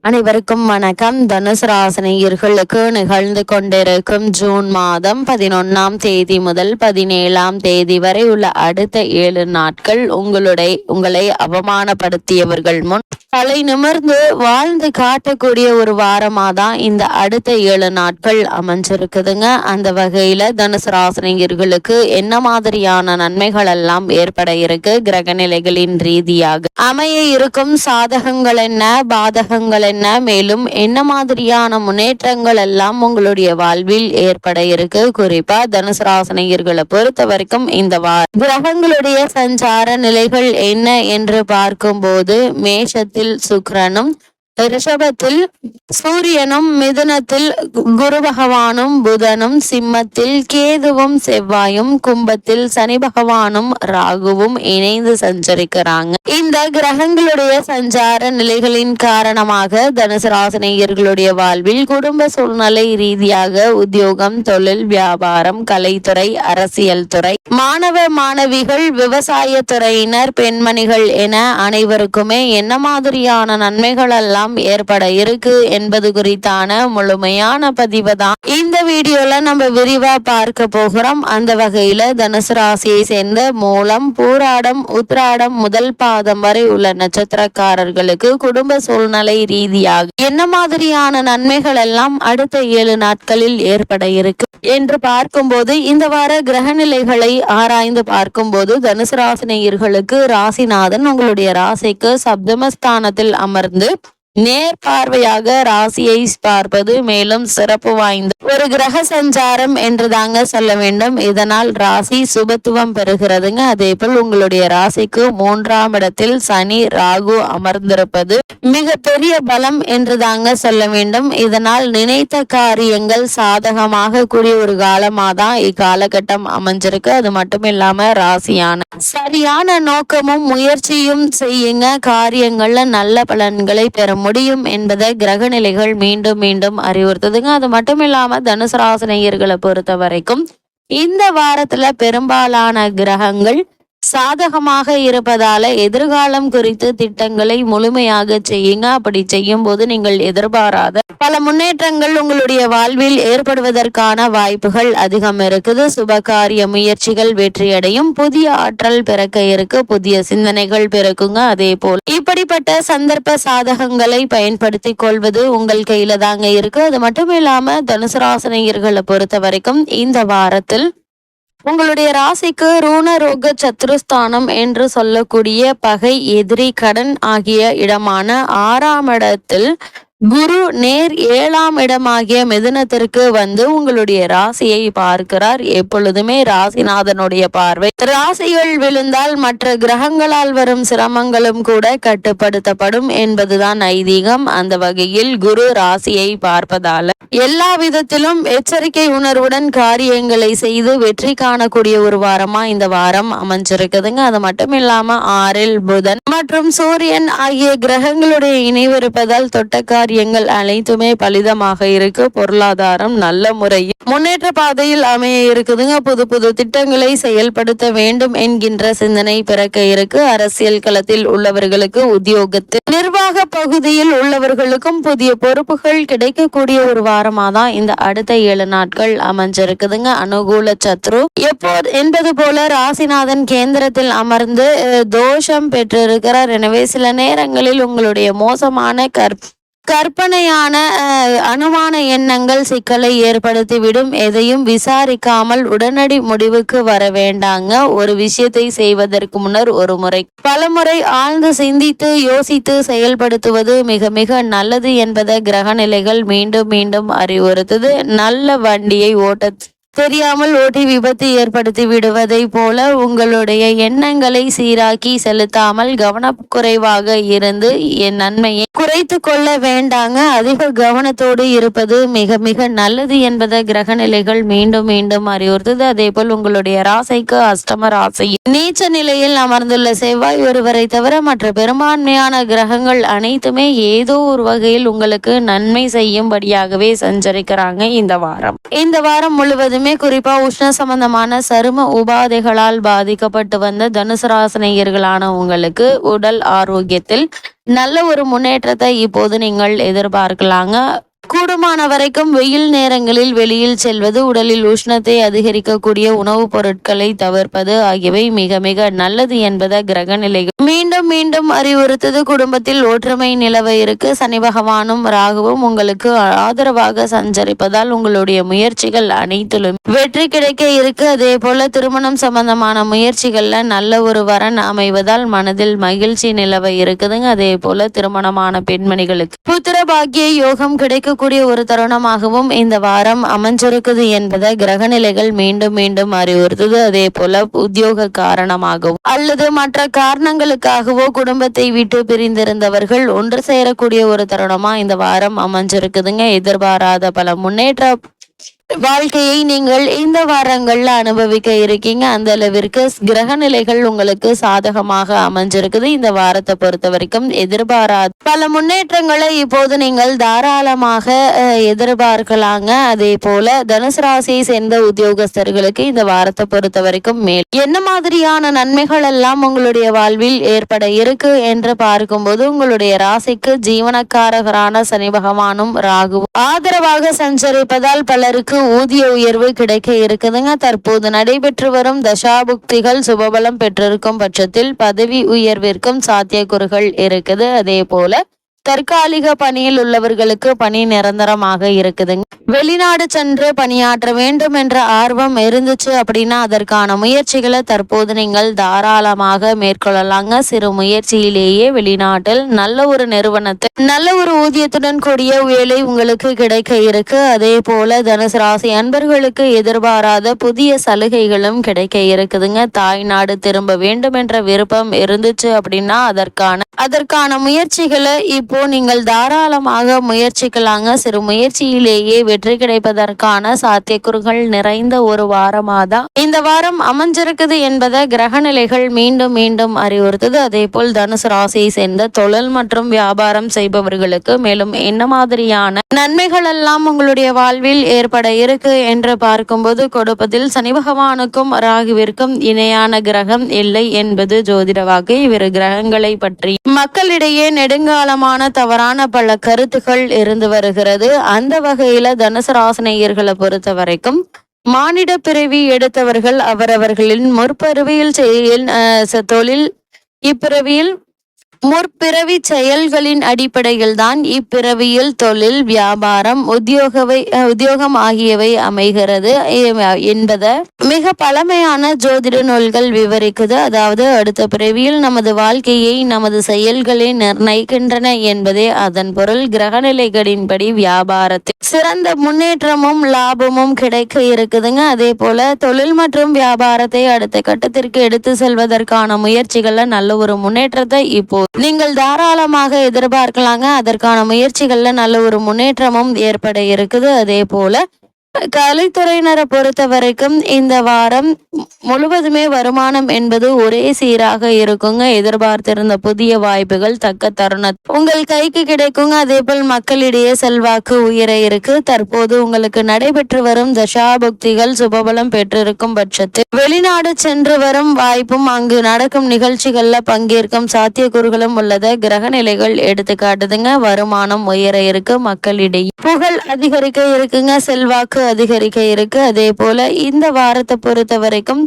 அனைவருக்கும் வணக்கம். தனுசு ராசினியர்களுக்கு நிகழ்ந்து கொண்டிருக்கும் ஜூன் மாதம் 11ஆம் தேதி முதல் 17ஆம் தேதி வரை உள்ள அடுத்த 7 நாட்கள் உங்களை அவமானப்படுத்தியவர்கள் முன் தலை நிமிர்ந்து வாழ்ந்து காட்டக்கூடிய ஒரு வாரமா தான் இந்த அடுத்த 7 நாட்கள் அமைஞ்சிருக்குதுங்க. அந்த வகையில தனுசு ராசினியர்களுக்கு என்ன மாதிரியான நன்மைகள் எல்லாம் ஏற்பட இருக்கு, கிரகநிலைகளின் ரீதியாக அமைய இருக்கும் சாதகங்கள் என்ன, பாதகங்கள் என்ன, மேலும் என்ன மாதிரியான முன்னேற்றங்கள் எல்லாம் உங்களுடைய வாழ்வில் ஏற்பட இருக்கு. குறிப்பா தனுசு ராசினியர்களை பொறுத்த வரைக்கும் இந்த கிரகங்களுடைய சஞ்சார நிலைகள் என்ன என்று பார்க்கும்போது மேஷத்தில் சுக்கிரனும், ரிஷபத்தில் சூரியனும், மிதுனத்தில் குரு பகவானும் புதனும், சிம்மத்தில் கேதுவும் செவ்வாயும், கும்பத்தில் சனி பகவானும் ராகுவும் இணைந்து சஞ்சரிக்கிறாங்க. இந்த கிரகங்களுடைய சஞ்சார நிலைகளின் காரணமாக தனுசு ராசினியர்களுடைய வாழ்வில் குடும்ப சூழ்நிலை ரீதியாக உத்தியோகம், தொழில், வியாபாரம், கலைத்துறை, அரசியல் துறை, மாணவ மாணவிகள், விவசாய துறையினர், பெண்மணிகள் என அனைவருக்குமே என்ன மாதிரியான நன்மைகள் எல்லாம் ஏற்பட இருக்கு என்பது குறித்தான முழுமையான பதிவு தான் இந்த வீடியோல நம்ம விரிவா பார்க்க போகிறோம். அந்த வகையில தனுசு ராசியை சேர்ந்த மூலம், பூராடம், உத்திராடம் முதல் பாதம் வரை உள்ள நட்சத்திரக்காரர்களுக்கு குடும்ப சூழ்நிலை ரீதியாக என்ன மாதிரியான நன்மைகள் எல்லாம் அடுத்த 7 நாட்களில் ஏற்பட இருக்கு என்று பார்க்கும்போது, இந்த வார கிரகநிலைகளை ஆராய்ந்து பார்க்கும்போது தனுசு ராசினியர்களுக்கு ராசிநாதன் உங்களுடைய ராசிக்கு சப்தமஸ்தானத்தில் அமர்ந்து நேர் பார்வையாக ராசியை பார்ப்பது மேலும் சிறப்பு வாய்ந்த ஒரு கிரக சஞ்சாரம் என்று தாங்க சொல்ல வேண்டும். இதனால் ராசி சுபத்துவம் பெறுகிறதுங்க. அதே போல் உங்களுடைய ராசிக்கு 3ஆம் இடத்தில் சனி ராகு அமர்ந்திருப்பது மிக பெரிய பலம் என்று தாங்க சொல்ல வேண்டும். இதனால் நினைத்த காரியங்கள் சாதகமாக கூடிய ஒரு காலமா தான் இக்காலகட்டம் அமைஞ்சிருக்கு. அது மட்டும் இல்லாம ராசியான சரியான நோக்கமும் முயற்சியும் செய்யுங்க, காரியங்கள்ல நல்ல பலன்களை பெற முடியும் என்பதை கிரகநிலைகள் மீண்டும் மீண்டும் அறிவுறுத்துதுங்க. அது மட்டும் இல்லாம தனுசு ராசினியர்களை பொறுத்த வரைக்கும் இந்த வாரத்துல பெரும்பாலான கிரகங்கள் சாதகமாக இருப்பதால எதிர்காலம் குறித்து திட்டங்களை முழுமையாக செய்யுங்க. அப்படி செய்யும் போது நீங்கள் எதிர்பாராத பல முன்னேற்றங்கள் உங்களுடைய வாழ்வில் ஏற்படுவதற்கான வாய்ப்புகள் அதிகம் இருக்குது. சுபகாரிய முயற்சிகள் வெற்றியடையும், புதிய ஆற்றல் பிறக்க இருக்கு, புதிய சிந்தனைகள் பிறக்குங்க. அதே போல் இப்படிப்பட்ட சந்தர்ப்ப சாதகங்களை பயன்படுத்தி கொள்வது உங்கள் கையில தாங்க இருக்கு. அது மட்டும் இல்லாம தனுசு ராசினியர்களை பொறுத்த வரைக்கும் இந்த வாரத்தில் உங்களுடைய ராசிக்கு ரூண ரோக சத்ருஸ்தானம் என்று சொல்லக்கூடிய பகை, எதிரி, கடன் ஆகிய இடமான 6ஆம் இடத்தில் குரு நேர் 7ஆம் இடமாகிய மிதுனத்திற்கு வந்து உங்களுடைய ராசியை பார்க்கிறார். எப்பொழுதுமே ராசிநாதனுடைய பார்வை ராசிகள் விழுந்தால் மற்ற கிரகங்களால் வரும் சிரமங்களும் கூட கட்டுப்படுத்தப்படும் என்பதுதான் ஐதீகம். அந்த வகையில் குரு ராசியை பார்ப்பதால எல்லா விதத்திலும் எச்சரிக்கை உணர்வுடன் காரியங்களை செய்து வெற்றி காணக்கூடிய ஒரு வாரமா இந்த வாரம் அமைஞ்சிருக்குதுங்க. அது மட்டும் இல்லாம 6இல் புதன் மற்றும் சூரியன் ஆகிய கிரகங்களுடைய இணைவு இருப்பதால் தொட்ட காரியங்கள் அனைத்துமே பலிதமாக இருக்கு. பொருளாதாரம் நல்ல முறையில் முன்னேற்ற பாதையில் அமைய இருக்குதுங்க. புது புது திட்டங்களை செயல்படுத்த வேண்டும் என்கின்ற சிந்தனை பிறக்க இருக்கு. அரசியல் களத்தில் உள்ளவர்களுக்கு, உத்தியோகத்தில் நிர்வாக பகுதியில் உள்ளவர்களுக்கும் புதிய பொறுப்புகள் கிடைக்கக்கூடிய ஒரு வாரமா தான் இந்த அடுத்த 7 நாட்கள் அமைஞ்சிருக்குதுங்க. அனுகூல சத்ரு என்பது போல ராசிநாதன் கேந்திரத்தில் அமர்ந்து தோஷம் பெற்றிருக்கிறார். எனவே சில நேரங்களில் உங்களுடைய மோசமான கற்பனையான அனுமான எண்ணங்கள் சிக்கலை ஏற்படுத்திவிடும். எதையும் விசாரிக்காமல் உடனடி முடிவுக்கு வர வேண்டாங்க. ஒரு விஷயத்தை செய்வதற்கு முன்னர் ஒரு முறை பலமுறை ஆழ்ந்து சிந்தித்து யோசித்து செயல்படுத்துவது மிக மிக நல்லது என்பதை கிரகநிலைகள் மீண்டும் மீண்டும் அறிவுறுத்துது. நல்ல வண்டியை ஓட்ட தெரியாமல் ஓட்டி விபத்து ஏற்படுத்தி விடுவதை போல உங்களுடைய எண்ணங்களை சீராக்கி செலுத்தாமல் கவனக்குறைவாக இருந்து என் நன்மையை குறைத்து கொள்ள வேண்டாங்க. அதிக கவனத்தோடு இருப்பது மிக மிக நல்லது என்பதை கிரகநிலைகள் மீண்டும் மீண்டும் அறிவுறுத்துது. அதே போல் உங்களுடைய ராசிக்கு அஷ்டம ராசி நீச்ச நிலையில் அமர்ந்துள்ள செவ்வாய் ஒருவரை தவிர மற்ற பெரும்பான்மையான கிரகங்கள் அனைத்துமே ஏதோ ஒரு வகையில் உங்களுக்கு நன்மை செய்யும்படியாகவே சஞ்சரிக்கிறாங்க. இந்த வாரம் முழுவதும் எப்போதுமே குறிப்பா உஷ்ண சம்பந்தமான சரும உபாதைகளால் பாதிக்கப்பட்டு வந்த தனுசு ராசினியர்களான உங்களுக்கு உடல் ஆரோக்கியத்தில் நல்ல ஒரு முன்னேற்றத்தை இப்போது நீங்கள் எதிர்பார்க்கலாங்க. கூடுமான வரைக்கும் வெயில் நேரங்களில் வெளியில் செல்வது, உடலில் உஷ்ணத்தை அதிகரிக்கக்கூடிய உணவுப் பொருட்களை தவிர்ப்பது ஆகியவை மிக மிக நல்லது என்பதை கிரக நிலைகள் மீண்டும் மீண்டும் அறிவுறுத்தது. குடும்பத்தில் ஒற்றுமை நிலவ இருக்கு. சனி பகவானும் ராகுவும் உங்களுக்கு ஆதரவாக சஞ்சரிப்பதால் உங்களுடைய முயற்சிகள் அனைத்திலும் வெற்றி கிடைக்க இருக்கு. அதே போல திருமணம் சம்பந்தமான முயற்சிகள்ல நல்ல ஒரு வரன் அமைவதால் மனதில் மகிழ்ச்சி நிலவ இருக்குதுங்க. அதே போல திருமணமான பெண்மணிகளுக்கு புத்திர பாக்கிய யோகம் கிடைக்கக்கூடிய ஒரு தருணமாகவும் இந்த வாரம் அமைஞ்சிருக்குது என்பதை கிரகநிலைகள் மீண்டும் மீண்டும் அறிவுறுத்துது. அதே போல உத்தியோக காரணமாகவும் அல்லது மற்ற காரணங்களுக்காகவோ குடும்பத்தை விட்டு பிரிந்திருந்தவர்கள் ஒன்று சேரக்கூடிய ஒரு தருணமா இந்த வாரம் அமைஞ்சிருக்குதுங்க. எதிர்பாராத பல முன்னேற்ற வாழ்க்கையை நீங்கள் இந்த வாரங்கள்ல அனுபவிக்க இருக்கீங்க. அந்த அளவிற்கு கிரக நிலைகள் உங்களுக்கு சாதகமாக அமைஞ்சிருக்குது. இந்த வாரத்தை பொறுத்த வரைக்கும் எதிர்பாராத பல முன்னேற்றங்களை இப்போது நீங்கள் தாராளமாக எதிர்பார்க்கலாங்க. அதே போல தனுசு ராசியை சேர்ந்த உத்தியோகஸ்தர்களுக்கு இந்த வாரத்தை பொறுத்த வரைக்கும் மேல் என்ன மாதிரியான நன்மைகள் எல்லாம் உங்களுடைய வாழ்வில் ஏற்பட இருக்கு என்று பார்க்கும்போது உங்களுடைய ராசிக்கு ஜீவனக்காரகரான சனி பகவானும் ராகுவும் ஆதரவாக சஞ்சரிப்பதால் பலருக்கு ஊதிய உயர்வு கிடைக்க இருக்குதுங்க. தற்போது நடைபெற்று வரும் தசாபுக்திகள் சுபபலம் பெற்றிருக்கும் பட்சத்தில் பதவி உயர்விற்கும் சாத்தியக்கூறுகள் இருக்குது. அதே போல தற்காலிக பணியில் உள்ளவர்களுக்கு பணி நிரந்தரமாக இருக்குதுங்க. வெளிநாடு சென்று பணியாற்ற வேண்டும் என்ற ஆர்வம் இருந்துச்சு அப்படின்னா அதற்கான முயற்சிகளை தற்போது நீங்கள் தாராளமாக மேற்கொள்ளலாங்க. சிறு முயற்சியிலேயே வெளிநாட்டில் நல்ல ஒரு நிறுவனத்தில் நல்ல ஒரு ஊதியத்துடன் கூடிய வேலை உங்களுக்கு கிடைக்க இருக்கு. அதே போல தனுசு ராசி அன்பர்களுக்கு எதிர்பாராத புதிய சலுகைகளும் கிடைக்க இருக்குதுங்க. தாய்நாடு திரும்ப வேண்டும் என்ற விருப்பம் இருந்துச்சு அப்படின்னா அதற்கான முயற்சிகளை இப்போ நீங்கள் தாராளமாக முயற்சிக்கலாங்க. சிறு முயற்சியிலேயே வெற்றி கிடைப்பதற்கான சாத்தியக்கூறுகள் நிறைந்த ஒரு வாரமாதான் இந்த வாரம் அமைஞ்சிருக்குது என்பதை கிரக நிலைகள் மீண்டும் மீண்டும் அறிவுறுத்துது. அதே போல் தனுசு ராசியை சேர்ந்த தொழில் மற்றும் வியாபாரம் செய்பவர்களுக்கு மேலும் என்ன மாதிரியான நன்மைகள் எல்லாம் உங்களுடைய வாழ்வில் ஏற்பட இருக்கு என்று பார்க்கும்போது கொடுப்பதில் சனி பகவானுக்கும் ராகுவிற்கும் இணையான கிரகம் இல்லை என்பது ஜோதிட வாக்கு. இவ்விரு கிரகங்களை பற்றி மக்களிடையே நெடுங்காலமான தவறான பல கருத்துக்கள் இருந்து வருகிறது. அந்த வகையில தனுசு ராசினியர்களை பொறுத்த வரைக்கும் மானிட பிறவி எடுத்தவர்கள் அவரவர்களின் முற்பிறவியில் தொழில் இப்பிறவியில் முற்பிறவி செயல்களின் அடிப்படையில் தான் இப்பிறவியில் தொழில் வியாபாரம் உத்தியோகம் ஆகியவை அமைகிறது என்பதை மிக பழமையான ஜோதிட நூல்கள் விவரிக்குது. அதாவது அடுத்த பிறவியில் நமது வாழ்க்கையை நமது செயல்களை நிர்ணயிக்கின்றன என்பதே அதன் பொருள். கிரகநிலைகளின்படி வியாபாரத்தில் சிறந்த முன்னேற்றமும் லாபமும் கிடைக்க இருக்குதுங்க. அதே போல தொழில் மற்றும் வியாபாரத்தை அடுத்த கட்டத்திற்கு எடுத்து செல்வதற்கான முயற்சிகள்ல நல்ல ஒரு முன்னேற்றத்தை இப்போ நீங்கள் தாராளமாக எதிர்பார்க்கலாங்க. அதற்கான முயற்சிகள்ல நல்ல ஒரு முன்னேற்றமும் ஏற்பட இருக்குது. அதே போல கலைத்துறையினரை பொறுத்த வரைக்கும் இந்த வாரம் முழுவதுமே வருமானம் என்பது ஒரே சீராக இருக்குங்க. எதிர்பார்த்திருந்த புதிய வாய்ப்புகள் தக்க தருணம் உங்கள் கைக்கு கிடைக்குங்க. அதே போல் மக்களிடையே செல்வாக்கு உயர இருக்கு. தற்போது உங்களுக்கு நடைபெற்று வரும் தசாபுக்திகள் சுபபலம் பெற்றிருக்கும் பட்சத்தில் வெளிநாடு சென்று வரும் வாய்ப்பும் அங்கு நடக்கும் நிகழ்ச்சிகள்ல பங்கேற்கும் சாத்தியக்கூறுகளும் உள்ளதை கிரக நிலைகள் எடுத்து காட்டுதுங்க. வருமானம் உயர இருக்கு. மக்களிடையே புகழ் அதிகரிக்க இருக்குங்க. செல்வாக்கு அதிகரிக்க இருக்கு. அதே போல இந்த வாரத்தை பொறுத்த வரைக்கும்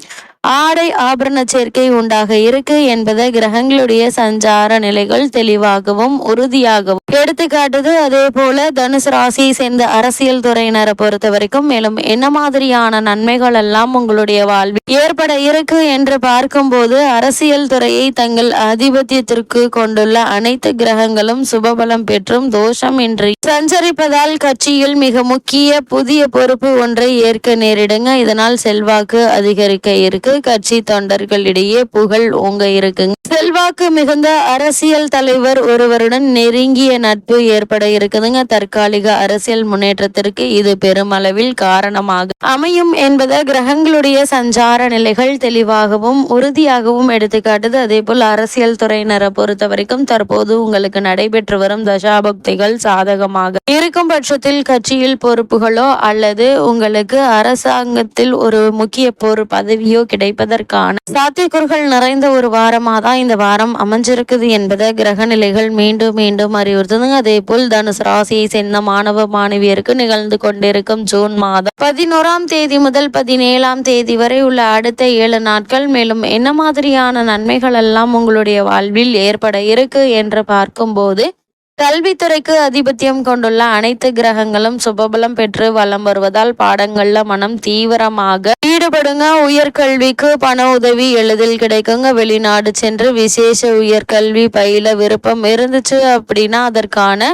ஆடை ஆபரண சேர்க்கை உண்டாக இருக்கு என்பதை கிரகங்களுடைய சஞ்சார நிலைகள் தெளிவாகவும் உறுதியாகவும் எடுத்துக்காட்டுது. அதே போல தனுசு ராசியை சேர்ந்த அரசியல் துறையினரை பொறுத்த வரைக்கும் மேலும் என்ன மாதிரியான நன்மைகள் எல்லாம் உங்களுடைய வாழ்வில் ஏற்பட இருக்கு என்று பார்க்கும்போது அரசியல் துறையை தங்கள் ஆதிபத்தியத்திற்கு கொண்டுள்ள அனைத்து கிரகங்களும் சுபபலம் பெற்றும் தோஷம் இன்றி சஞ்சரிப்பதால் கட்சியில் மிக முக்கிய புதிய பொறுப்பு ஒன்றை ஏற்க நேரிடுங்க. இதனால் செல்வாக்கு அதிகரிக்க இருக்கு. கட்சி தொண்டர்களிடையே புகழ் ஓங்க இருக்குங்க. செல்வாக்கு மிகுந்த அரசியல் தலைவர் ஒருவருடன் நெருங்கிய நட்பு ஏற்பட இருக்குதுங்க. தற்காலிக அரசியல் முன்னேற்றத்திற்கு இது பெருமளவில் காரணமாக அமையும் என்பதை கிரகங்களுடைய சஞ்சார நிலைகள் தெளிவாகவும் உறுதியாகவும் எடுத்துக்காட்டுது. அதே போல் அரசியல் துறையினரை பொறுத்த வரைக்கும் தற்போது உங்களுக்கு நடைபெற்று வரும் தசாபக்திகள் சாதகமாக இருக்கும் பட்சத்தில் கட்சியில் பொறுப்புகளோ அல்லது அல்லது உங்களுக்கு அரசாங்கத்தில் ஒரு முக்கிய பதவியோ கிடைப்பதற்கான சாத்தியக்கூறுகள் நிறைந்த ஒரு வாரமாக தான் இந்த வாரம் அமைஞ்சிருக்குது என்பதை கிரக நிலைகள் மீண்டும் மீண்டும் அறிவுறுத்துதுங்க. அதே போல் தனுசு ராசியை சேர்ந்த மாணவ மாணவியருக்கு நிகழ்ந்து கொண்டிருக்கும் ஜூன் மாதம் 11ஆம் தேதி முதல் 17ஆம் தேதி வரை உள்ள அடுத்த 7 நாட்கள் மேலும் என்ன மாதிரியான நன்மைகள் எல்லாம் உங்களுடைய வாழ்வில் ஏற்பட இருக்கு என்று பார்க்கும்போது, கல்வித்துறைக்கு அதிபத்தியம் கொண்டுள்ள அனைத்து கிரகங்களும் சுபபலம் பெற்று வலம் வருவதால் பாடங்கள்ல மனம் தீவிரமாக ஈடுபடுங்க. உயர்கல்விக்கு பண உதவி எளிதில் கிடைக்குங்க. வெளிநாடு சென்று விசேஷ உயர்கல்வி பயில விருப்பம் இருந்துச்சு அப்படின்னா அதற்கான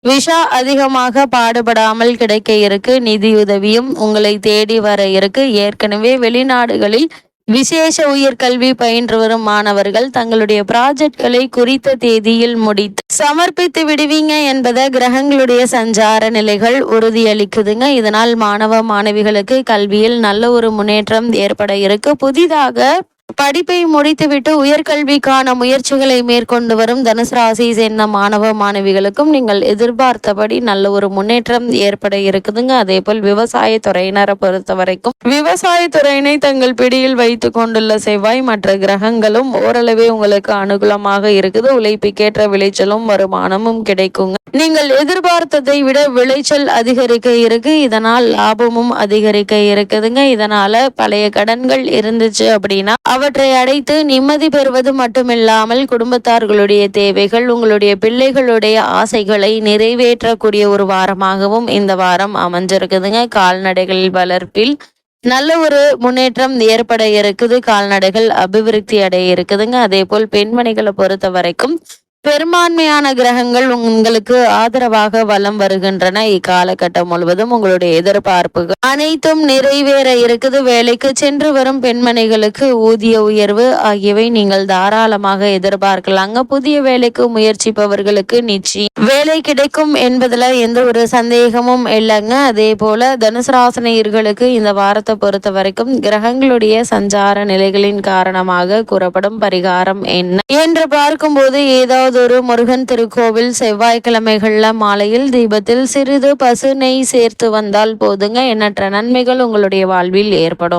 விஷா அதிகமாக பாடுபடாமல் கிடைக்க இருக்கு. நிதியுதவியும் உங்களை தேடி வர இருக்கு. ஏற்கனவே வெளிநாடுகளில் விசேஷ உயர்கல்வி பயின்று வரும் மாணவர்கள் தங்களுடைய ப்ராஜெக்ட்களை குறித்த தேதியில் முடித்து சமர்ப்பித்து விடுவீங்க என்பதை கிரகங்களுடைய சஞ்சார நிலைகள் உறுதியளிக்குதுங்க. இதனால் மாணவ மாணவிகளுக்கு கல்வியில் நல்ல ஒரு முன்னேற்றம் ஏற்பட இருக்கு. புதிதாக படிப்பை முடித்துவிட்டு உயர்கல்விக்கான முயற்சிகளை மேற்கொண்டு வரும் தனுசு ராசியை சேர்ந்த மாணவ மாணவிகளுக்கும் நீங்கள் எதிர்பார்த்தபடி நல்ல ஒரு முன்னேற்றம் ஏற்பட இருக்குதுங்க. அதே போல் விவசாயத்துறையினரை பொறுத்த வரைக்கும் விவசாயத்துறையினை தங்கள் பிடியில் வைத்து கொண்டுள்ள செவ்வாய் மற்ற கிரகங்களும் ஓரளவே உங்களுக்கு அனுகூலமாக இருக்குது. உழைப்புக்கேற்ற விளைச்சலும் வருமானமும் கிடைக்குங்க. நீங்கள் எதிர்பார்த்ததை விட விளைச்சல் அதிகரிக்க இருக்கு. இதனால் லாபமும் அதிகரிக்க இருக்குதுங்க. இதனால பழைய கடன்கள் இருந்துச்சு அப்படின்னா அவற்றை அடைத்து நிம்மதி பெறுவது மட்டுமில்லாமல் குடும்பத்தார்களுடைய தேவைகள், உங்களுடைய பிள்ளைகளுடைய ஆசைகளை நிறைவேற்றக்கூடிய ஒரு வாரமாகவும் இந்த வாரம் அமைஞ்சிருக்குதுங்க. கால்நடைகள் வளர்ப்பில் நல்ல ஒரு முன்னேற்றம் ஏற்பட இருக்குது. கால்நடைகள் அபிவிருத்தி அடைய இருக்குதுங்க. அதே போல் பெண்மணிகளை பொறுத்த வரைக்கும் பெரும்பான்மையான கிரகங்கள் உங்களுக்கு ஆதரவாக வலம் வருகின்றன. இக்காலகட்டம் முழுவதும் உங்களுடைய எதிர்பார்ப்புகள் அனைத்தும் நிறைவேற இருக்குது. வேலைக்கு சென்று வரும் பெண்மணிகளுக்கு ஊதிய உயர்வு ஆகியவை நீங்கள் தாராளமாக எதிர்பார்க்கலாங்க. புதிய வேலைக்கு முயற்சிப்பவர்களுக்கு நிச்சயம் வேலை கிடைக்கும் என்பதுல எந்த ஒரு சந்தேகமும் இல்லைங்க. அதே போல தனுசு ராசினியர்களுக்கு இந்த வாரத்தை பொறுத்த வரைக்கும் கிரகங்களுடைய சஞ்சார நிலைகளின் காரணமாக கூறப்படும் பரிகாரம் என்ன என்று பார்க்கும்போது, ஏதாவது ஒரு முருகன் திருக்கோவில் செவ்வாய்க்கிழமைகள்ல மாலையில் தீபத்தில் சிறிது பசு நெய் சேர்த்து வந்தால் போதுங்க. எண்ணற்ற நன்மைகள் உங்களுடைய வாழ்வில் ஏற்படும்.